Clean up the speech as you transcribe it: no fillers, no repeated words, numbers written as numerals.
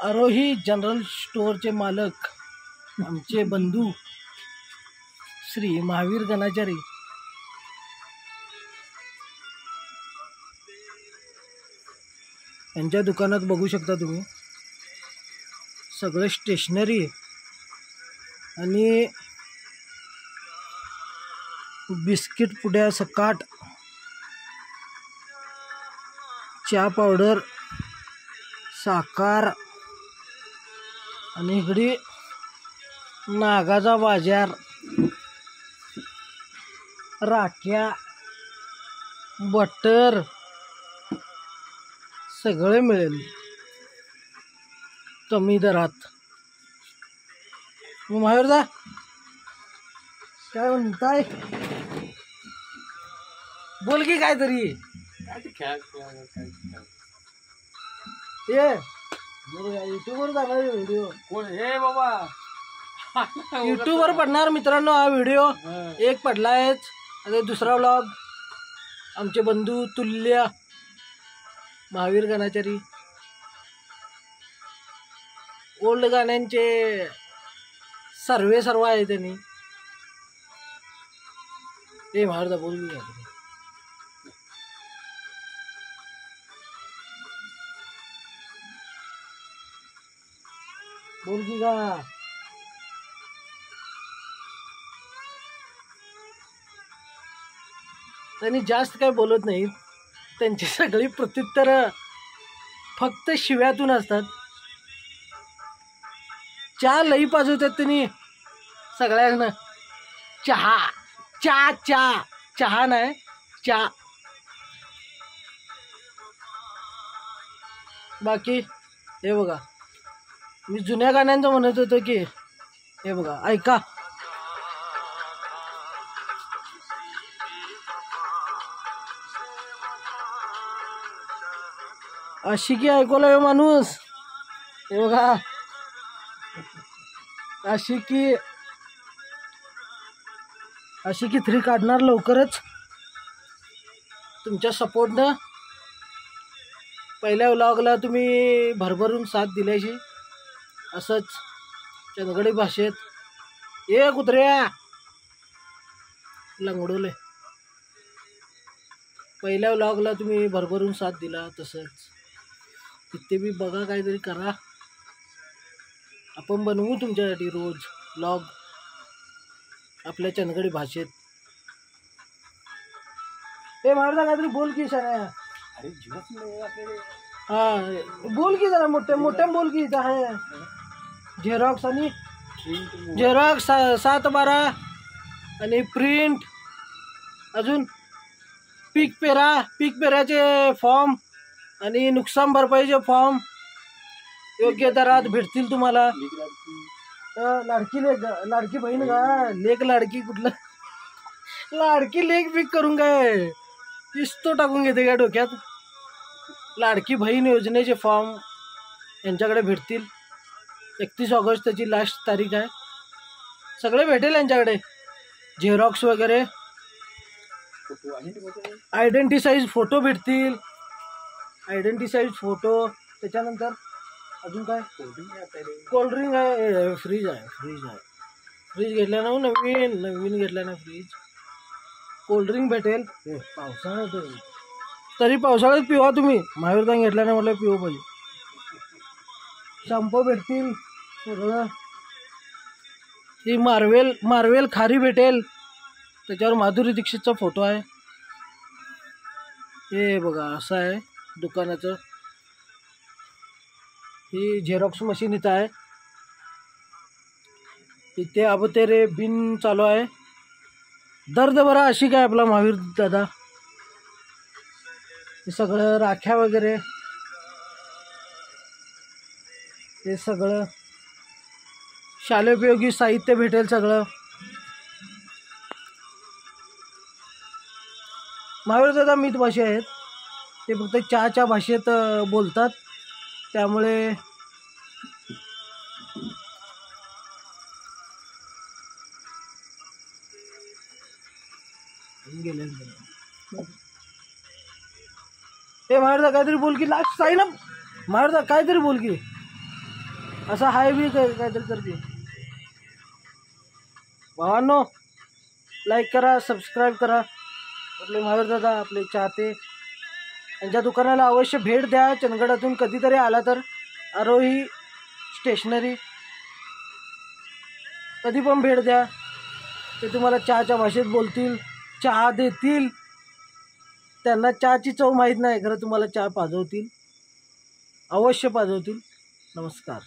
आरोही general स्टोअरचे मालक आमचे बंधू श्री महावीर गणाचारी यांच्या दुकानात बघू शकता तुम्ही सगळं स्टेशनरी आणि बिस्किट पुड्या सकट, चहा पावडर, साखर आणि इकडे नागाचा बाजार, राख्या, बटर सगळे मिळेल कमी दरात. महावीरदा काय म्हणताय? बोल की काहीतरी. ये युट्यूबवर जाणार व्हिडिओ. कोण हे बाबा? युट्यूबवर पडणार मित्रांनो हा व्हिडिओ. एक पडलायच आणि दुसरा व्लॉग आमचे बंधू तुल्य महावीर गणाचारी ओल्ड गाण्यांचे सर्व आहे त्यांनी. हे महावीरदा बोल की बोल की का. त्यांनी जास्त काय बोलत नाही. त्यांची सगळी प्रत्युत्तर फक्त शिव्यातून असतात. चहा लई पाजवतात त्यांनी सगळ्यांना. चहा चहा चहा चहा नाही चहा. बाकी हे बघा मी जुन्या गाण्यांचं म्हणत होतो की हे बघा ऐका. आशिकी ऐकवला माणूस. हे बघा आशिकी 3 काढणार लवकरच तुमच्या सपोर्टनं. पहिल्या व्लॉगला तुम्ही भरभरून साथ दिल्याशी असंच चंदगडी भाषेत ए कुत्र्या लंगडवले. पहिल्या व्लॉगला तुम्ही भरभरून साथ दिला तसंच तिथे बी बघा काहीतरी करा. आपण बनवू तुमच्यासाठी रोज व्लॉग आपल्या चंदगडी भाषेत. हे मारदा काहीतरी बोल की सर. हा बोल की जरा मोठ्या बोल की. आहे झेरॉक्स आणि झेरॉक्स 7/12 आणि प्रिंट अजून पीक पेराचे फॉर्म आणि नुकसान भरपाईचे फॉर्म योग्य दरात भेटतील तुम्हाला. लाडकी बहीण का लेक लाडकी कुठलं लाडकी लेक पीक करून काय किस्तो टाकून घेते का डोक्यात. लाडकी बहीण योजनेचे फॉर्म यांच्याकडे भेटतील. 31 ऑगस्ट त्याची लास्ट तारीख आहे. सगळे भेटेल यांच्याकडे. झेरॉक्स वगैरे आयडेंटिटी साईज फोटो भेटतील. त्याच्यानंतर अजून काय कोल्ड्रिंक आहे. फ्रीज घेतल्यानं नवीन घेतल्यानं फ्रीज. कोल्ड्रिंक भेटेल. पावसाळ्यात तरी पावसाळ्यात पिवा तुम्ही. महावीरदा घेतल्यानं म्हटलं पिऊ पाहिजे. शॅम्पू भेटतील सगळं. ही मार्वेल खारी भेटेल. त्याच्यावर माधुरी दीक्षितचा फोटो आहे. हे बघा असं आहे दुकानाचं. ही झेरॉक्स मशीन इथं आहे. इथे अब तेरे बिन चालू आहे. दर्द बरा अशी काय आपला महावीर दादा. हे सगळं राख्या वगैरे हे सगळं शालेयोपयोगी साहित्य भेटेल सगळं. महावीर दादा मित भाषे आहेत. ते फक्त चहाच्या भाषेत बोलतात. त्यामुळे गेले. हे महावीरदा काहीतरी बोल की. लास्ट साई ना महावीरदा काहीतरी बोल की. असं हाय बी काहीतरी करते. भावांनो, लाईक करा, सबस्क्राईब करा. आपले महावीर दादा, आपले चाहते यांच्या दुकानाला अवश्य भेट द्या. चंदगडातून कधीतरी आला तर आरोही स्टेशनरी कधी पण भेट द्या. ते तुम्हाला चहाच्या भाषेत बोलतील, चहा देतील. त्यांना चहाची चव माहीत नाही, खरं तुम्हाला चहा पाजवतील, अवश्य पाजवतील. नमस्कार.